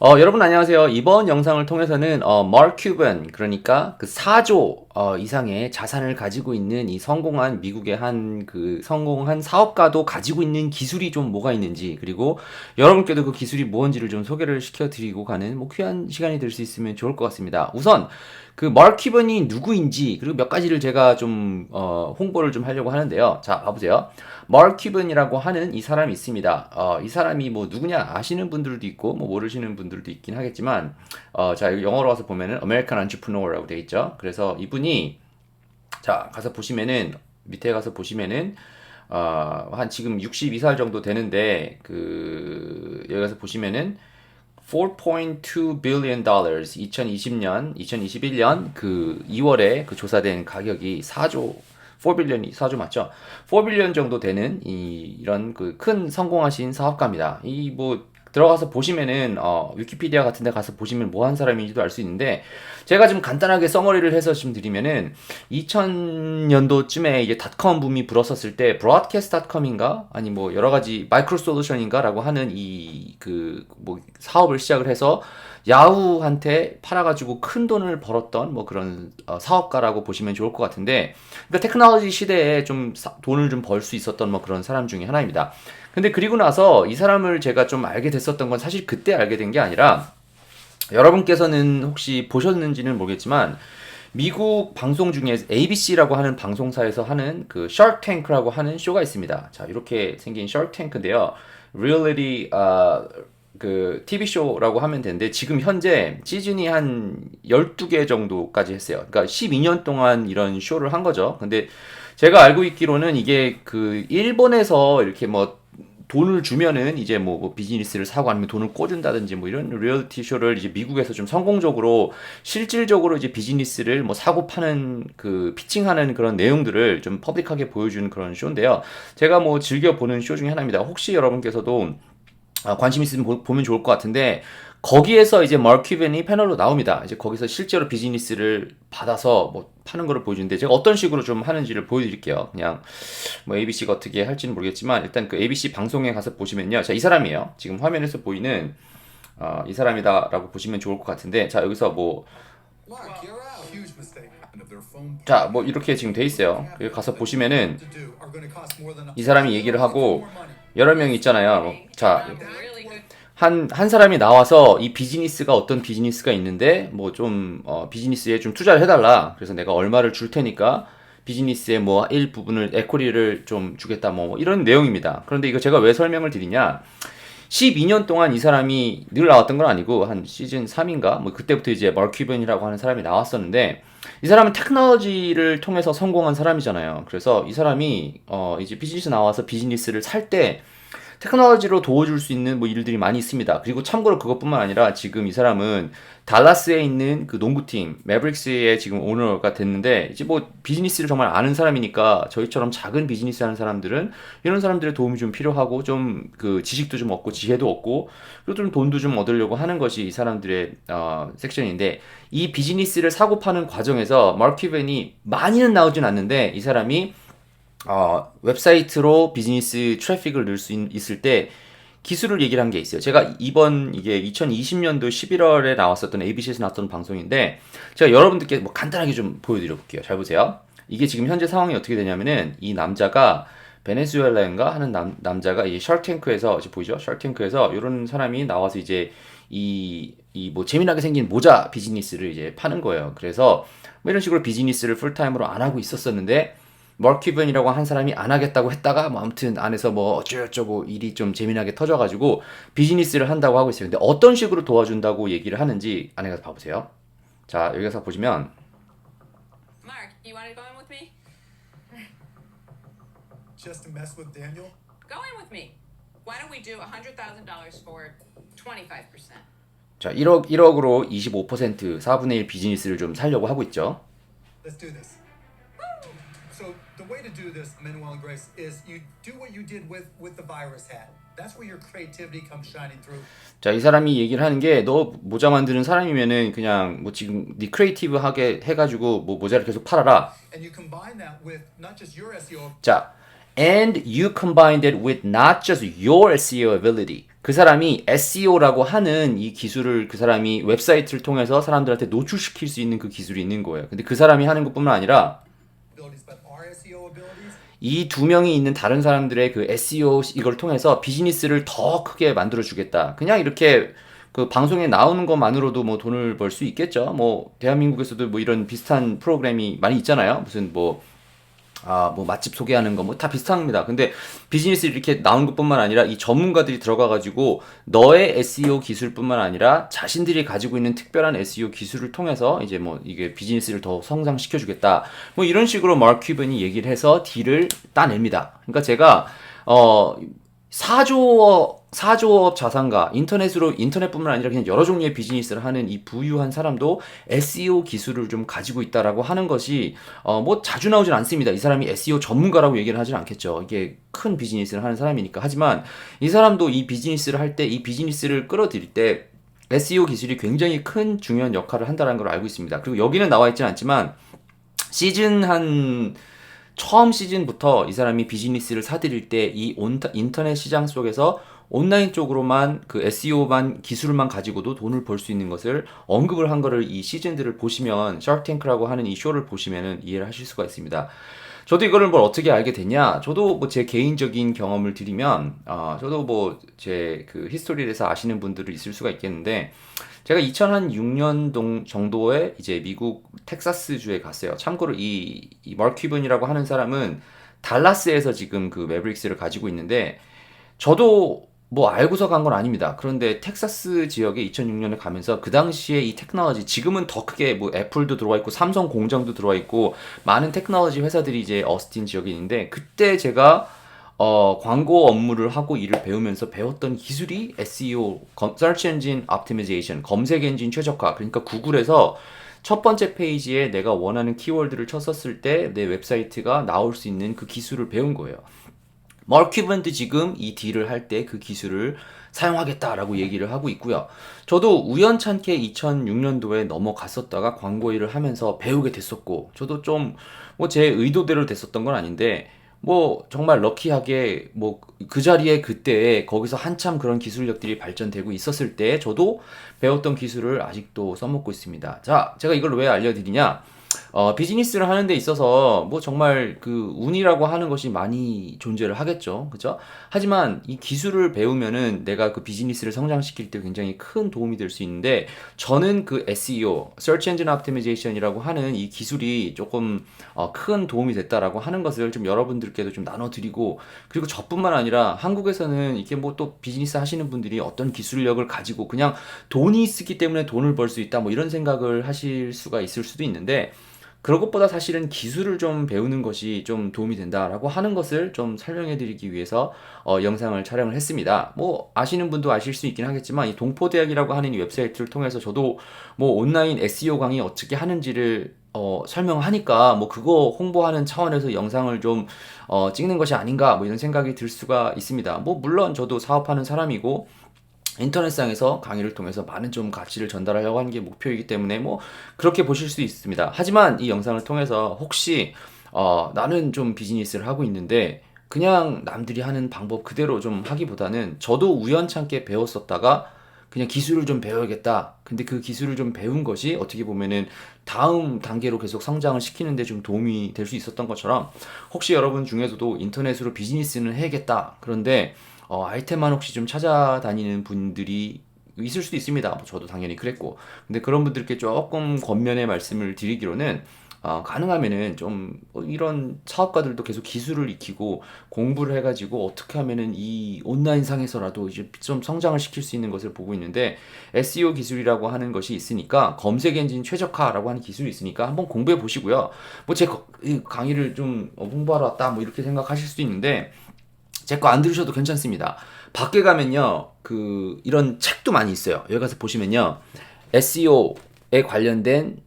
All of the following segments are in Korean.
여러분 안녕하세요. 이번 영상을 통해서는 마크 큐번 그러니까 그 4조 이상의 자산을 가지고 있는 이 성공한 미국의 한 그 성공한 사업가도 가지고 있는 기술이 좀 뭐가 있는지 그리고 여러분께도 그 기술이 뭔지를 좀 소개를 시켜드리고 가는 뭐 귀한 시간이 될 수 있으면 좋을 것 같습니다. 우선 그 마크 큐번이 누구인지 그리고 몇 가지를 제가 좀 홍보를 좀 하려고 하는데요. 자, 봐보세요. 마크 큐번이라고 하는 이 사람이 있습니다. 이 사람이 뭐 누구냐 아시는 분들도 있고 뭐 모르시는 분들도 있긴 하겠지만 자, 여기 영어로 와서 보면은 American Entrepreneur라고 되어 있죠. 그래서 이분이 자, 가서 보시면은 밑에 가서 보시면은 한 지금 62살 정도 되는데 그 여기 가서 보시면은 4.2 billion dollars 2020년, 2021년 그 2월에 그 조사된 가격이 4조 4빌리언이 4조 맞죠? 4빌리언 정도 되는 이런 그 큰 성공하신 사업가입니다. 이 뭐 들어가서 보시면은 위키피디아 같은 데 가서 보시면 뭐 한 사람인지도 알 수 있는데 제가 좀 간단하게 서머리를 해서 좀 드리면은 2000년도쯤에 이제 닷컴 붐이 불었었을 때 브로드캐스트닷컴인가 아니 뭐 여러 가지 마이크로솔루션인가라고 하는 이 그 뭐 사업을 시작을 해서 야후한테 팔아가지고 큰 돈을 벌었던 뭐 그런 사업가라고 보시면 좋을 것 같은데 그러니까 테크놀로지 시대에 좀 돈을 좀 벌 수 있었던 뭐 그런 사람 중에 하나입니다. 근데 그리고 나서 이 사람을 제가 좀 알게 됐었던 건 사실 그때 알게 된 게 아니라 여러분께서는 혹시 보셨는지는 모르겠지만 미국 방송 중에 ABC라고 하는 방송사에서 하는 그 샤크 탱크라고 하는 쇼가 있습니다. 자, 이렇게 생긴 샤크 탱크인데요. 리얼리티 그 TV 쇼라고 하면 되는데 지금 현재 시즌이 한 12개 정도까지 했어요. 그러니까 12년 동안 이런 쇼를 한 거죠. 근데 제가 알고 있기로는 이게 그 일본에서 이렇게 뭐 돈을 주면은 이제 뭐 비즈니스를 사고 아니면 돈을 꿔준다든지 뭐 이런 리얼리티 쇼를 이제 미국에서 좀 성공적으로 실질적으로 이제 비즈니스를 뭐 사고 파는 그 피칭하는 그런 내용들을 좀 퍼블릭하게 보여주는 그런 쇼인데요. 제가 뭐 즐겨 보는 쇼 중에 하나입니다. 혹시 여러분께서도 관심 있으면 보면 좋을 것 같은데 거기에서 이제 마크 큐벤이 패널로 나옵니다. 이제 거기서 실제로 비즈니스를 받아서 뭐 파는 거를 보여주는데 제가 어떤 식으로 좀 하는지를 보여드릴게요. 그냥 뭐 ABC가 어떻게 할지는 모르겠지만 일단 그 ABC 방송에 가서 보시면요. 자, 이 사람이에요. 지금 화면에서 보이는 이 사람이다라고 보시면 좋을 것 같은데 자, 여기서 뭐 자, 뭐 이렇게 지금 돼 있어요. 여기 가서 보시면은 이 사람이 얘기를 하고 여러 명 있잖아요. 자, 한 사람이 나와서 이 비즈니스가 어떤 비즈니스가 있는데 뭐 좀 비즈니스에 좀 투자를 해달라. 그래서 내가 얼마를 줄 테니까 비즈니스의 뭐 일부분을 에코리를 좀 주겠다 뭐 이런 내용입니다. 그런데 이거 제가 왜 설명을 드리냐? 12년 동안 이 사람이 늘 나왔던 건 아니고 한 시즌 3인가 뭐 그때부터 이제 마크 큐번이라고 하는 사람이 나왔었는데 이 사람은 테크놀로지를 통해서 성공한 사람이잖아요. 그래서 이 사람이 이제 비즈니스 나와서 비즈니스를 살 때 테크놀로지로 도와줄 수 있는 뭐 일들이 많이 있습니다. 그리고 참고로 그것뿐만 아니라 지금 이 사람은 달라스에 있는 그 농구팀 매브릭스의 지금 오너가 됐는데 이제 뭐 비즈니스를 정말 아는 사람이니까 저희처럼 작은 비즈니스 하는 사람들은 이런 사람들의 도움이 좀 필요하고 좀 그 지식도 좀 얻고 지혜도 얻고 그리고 좀 돈도 좀 얻으려고 하는 것이 이 사람들의 섹션인데 이 비즈니스를 사고 파는 과정에서 마크 큐벤이 많이는 나오진 않는데 이 사람이 웹사이트로 비즈니스 트래픽을 넣을 수 있을 때 기술을 얘기를 한 게 있어요. 제가 이번 이게 2020년도 11월에 나왔었던 ABC에서 나왔던 방송인데 제가 여러분들께 뭐 간단하게 좀 보여드려 볼게요. 잘 보세요. 이게 지금 현재 상황이 어떻게 되냐면은 이 남자가 베네수엘라인가 하는 남자가 이 샤크탱크에서 이제 보이죠? 샤크탱크에서 이런 사람이 나와서 이제 이 뭐 재미나게 생긴 모자 비즈니스를 이제 파는 거예요. 그래서 뭐 이런 식으로 비즈니스를 풀타임으로 안 하고 있었었는데 마크 큐번이라고 한 사람이 안 하겠다고 했다가 뭐 아무튼 안에서 뭐 어쩌고저쩌고 일이 좀 재미나게 터져가지고 비즈니스를 한다고 하고 있어요. 근데 어떤 식으로 도와준다고 얘기를 하는지 안에 가서 봐보세요. 자, 여기 가서 보시면 Mark, you want to go in with me? Just to mess with Daniel? Go in with me. Why don't we do $100,000 for 25%? 자, 1억으로 25% 4분의 1 비즈니스를 좀 살려고 하고 있죠. Let's do this. So the way to do this, Manuel and Grace, is you do what you did with the virus hat. That's where your creativity comes shining through. 자, 이 사람이 얘기를 하는 게 너 모자 만드는 사람이면은 그냥 뭐 지금 네 크리에이티브하게 해가지고 뭐 모자를 계속 팔아라. And you combine that with not just your SEO. 자, and you combined it with not just your SEO ability. 그 사람이 SEO라고 하는 이 기술을 그 사람이 웹사이트를 통해서 사람들한테 노출시킬 수 있는 그 기술이 있는 거예요. 근데 그 사람이 하는 것뿐만 아니라 abilities, but our SEO abilities. 이 두 명이 있는 다른 사람들의 그 SEO 이걸 통해서 비즈니스를 더 크게 만들어 주겠다. 그냥 이렇게 그 방송에 나오는 것만으로도 뭐 돈을 벌 수 있겠죠. 뭐 대한민국에서도 뭐 이런 비슷한 프로그램이 많이 있잖아요. 무슨 뭐 뭐 맛집 소개하는 거 뭐 다 비슷합니다. 근데 비즈니스 이렇게 나온 것뿐만 아니라 이 전문가들이 들어가가지고 너의 SEO 기술뿐만 아니라 자신들이 가지고 있는 특별한 SEO 기술을 통해서 이제 뭐 이게 비즈니스를 더 성장시켜주겠다. 뭐 이런 식으로 마크 큐번이 얘기를 해서 딜을 따냅니다. 그러니까 제가 4조업 자산가, 인터넷뿐만 아니라 그냥 여러 종류의 비즈니스를 하는 이 부유한 사람도 SEO 기술을 좀 가지고 있다라고 하는 것이, 뭐 자주 나오진 않습니다. 이 사람이 SEO 전문가라고 얘기를 하진 않겠죠. 이게 큰 비즈니스를 하는 사람이니까. 하지만 이 사람도 이 비즈니스를 할 때, 이 비즈니스를 끌어들일 때 SEO 기술이 굉장히 큰 중요한 역할을 한다는 걸 알고 있습니다. 그리고 여기는 나와 있진 않지만, 처음 시즌부터 이 사람이 비즈니스를 사들일 때 이 인터넷 시장 속에서 온라인 쪽으로만 그 SEO만 기술만 가지고도 돈을 벌 수 있는 것을 언급을 한 거를 이 시즌들을 보시면 샤크탱크라고 하는 이 쇼를 보시면은 이해를 하실 수가 있습니다. 저도 이거를 뭘 어떻게 알게 됐냐? 저도 뭐 제 개인적인 경험을 드리면, 저도 뭐 제 그 히스토리에 대해서 아시는 분들이 있을 수가 있겠는데, 제가 2006년 정도에 이제 미국 텍사스주에 갔어요. 참고로 이 마크 큐번이라고 하는 사람은 달라스에서 지금 그 매브릭스를 가지고 있는데, 저도 뭐 알고서 간 건 아닙니다. 그런데 텍사스 지역에 2006년에 가면서 그 당시에 이 테크놀로지, 지금은 더 크게 뭐 애플도 들어와 있고 삼성 공장도 들어와 있고 많은 테크놀로지 회사들이 이제 어스틴 지역에 있는데, 그때 제가 광고 업무를 하고 일을 배우면서 배웠던 기술이 SEO, Search Engine Optimization, 검색 엔진 최적화. 그러니까 구글에서 첫 번째 페이지에 내가 원하는 키워드를 쳤었을 때 내 웹사이트가 나올 수 있는 그 기술을 배운 거예요. 마크 큐번도 지금 이 딜을 할 때 그 기술을 사용하겠다라고 얘기를 하고 있고요. 저도 우연찮게 2006년도에 넘어갔었다가 광고 일을 하면서 배우게 됐었고, 저도 좀 뭐 제 의도대로 됐었던 건 아닌데, 뭐 정말 럭키하게 뭐 그 자리에 그때 거기서 한참 그런 기술력들이 발전되고 있었을 때 저도 배웠던 기술을 아직도 써먹고 있습니다. 자, 제가 이걸 왜 알려드리냐? 비즈니스를 하는 데 있어서 뭐 정말 그 운이라고 하는 것이 많이 존재를 하겠죠. 그죠? 하지만 이 기술을 배우면은 내가 그 비즈니스를 성장시킬 때 굉장히 큰 도움이 될 수 있는데, 저는 그 SEO, Search Engine Optimization이라고 하는 이 기술이 조금 큰 도움이 됐다라고 하는 것을 좀 여러분들께도 좀 나눠드리고, 그리고 저뿐만 아니라 한국에서는 이게 뭐 또 비즈니스 하시는 분들이 어떤 기술력을 가지고 그냥 돈이 있기 때문에 돈을 벌 수 있다 뭐 이런 생각을 하실 수가 있을 수도 있는데, 그런 것보다 사실은 기술을 좀 배우는 것이 좀 도움이 된다라고 하는 것을 좀 설명해 드리기 위해서 영상을 촬영을 했습니다. 뭐 아시는 분도 아실 수 있긴 하겠지만, 이 동포대학이라고 하는 이 웹사이트를 통해서 저도 뭐 온라인 SEO 강의 어떻게 하는지를 설명하니까 뭐 그거 홍보하는 차원에서 영상을 좀 찍는 것이 아닌가 뭐 이런 생각이 들 수가 있습니다. 뭐 물론 저도 사업하는 사람이고 인터넷상에서 강의를 통해서 많은 좀 가치를 전달하려고 하는 게 목표이기 때문에 뭐 그렇게 보실 수 있습니다. 하지만 이 영상을 통해서 혹시 나는 좀 비즈니스를 하고 있는데 그냥 남들이 하는 방법 그대로 좀 하기보다는, 저도 우연찮게 배웠었다가 그냥 기술을 좀 배워야겠다. 근데 그 기술을 좀 배운 것이 어떻게 보면은 다음 단계로 계속 성장을 시키는데 좀 도움이 될 수 있었던 것처럼, 혹시 여러분 중에서도 인터넷으로 비즈니스는 해야겠다. 그런데 아이템만 혹시 좀 찾아다니는 분들이 있을 수도 있습니다. 뭐 저도 당연히 그랬고. 근데 그런 분들께 조금 권면의 말씀을 드리기로는, 가능하면은 좀 이런 사업가들도 계속 기술을 익히고 공부를 해가지고 어떻게 하면은 이 온라인상에서라도 이제 좀 성장을 시킬 수 있는 것을 보고 있는데, SEO 기술이라고 하는 것이 있으니까, 검색 엔진 최적화라고 하는 기술이 있으니까 한번 공부해 보시고요. 뭐 제 강의를 좀 홍보하러 왔다 뭐 이렇게 생각하실 수도 있는데, 제 거 안 들으셔도 괜찮습니다. 밖에 가면요, 이런 책도 많이 있어요. 여기 가서 보시면요, SEO에 관련된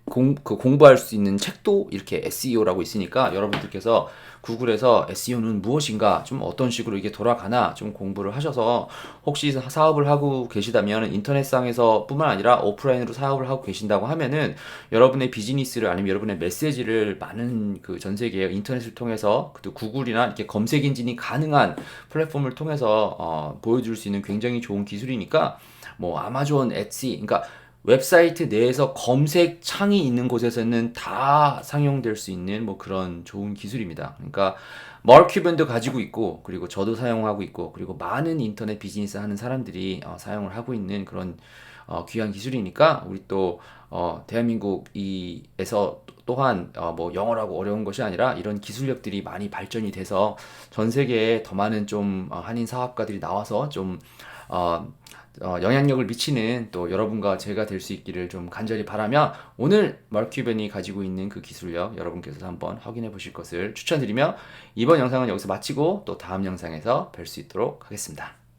공부할 수 있는 책도 이렇게 SEO라고 있으니까 여러분들께서 구글에서 SEO는 무엇인가, 좀 어떤 식으로 이게 돌아가나 좀 공부를 하셔서 혹시 사업을 하고 계시다면 인터넷상에서 뿐만 아니라 오프라인으로 사업을 하고 계신다고 하면은 여러분의 비즈니스를 아니면 여러분의 메시지를 많은 그 전 세계 인터넷을 통해서 또 구글이나 이렇게 검색 엔진이 가능한 플랫폼을 통해서 보여줄 수 있는 굉장히 좋은 기술이니까 뭐 아마존, 에치, 그러니까 웹사이트 내에서 검색 창이 있는 곳에서는 다 상용될 수 있는 뭐 그런 좋은 기술입니다. 그러니까 마크 큐번도 가지고 있고, 그리고 저도 사용하고 있고, 그리고 많은 인터넷 비즈니스 하는 사람들이 사용을 하고 있는 그런 귀한 기술이니까 우리 또 대한민국에서 또한 뭐 영어라고 어려운 것이 아니라 이런 기술력들이 많이 발전이 돼서 전 세계에 더 많은 좀 한인 사업가들이 나와서 좀 영향력을 미치는 또 여러분과 제가 될 수 있기를 좀 간절히 바라며, 오늘 마크 큐번이 가지고 있는 그 기술력 여러분께서 한번 확인해 보실 것을 추천드리며 이번 영상은 여기서 마치고 또 다음 영상에서 뵐 수 있도록 하겠습니다.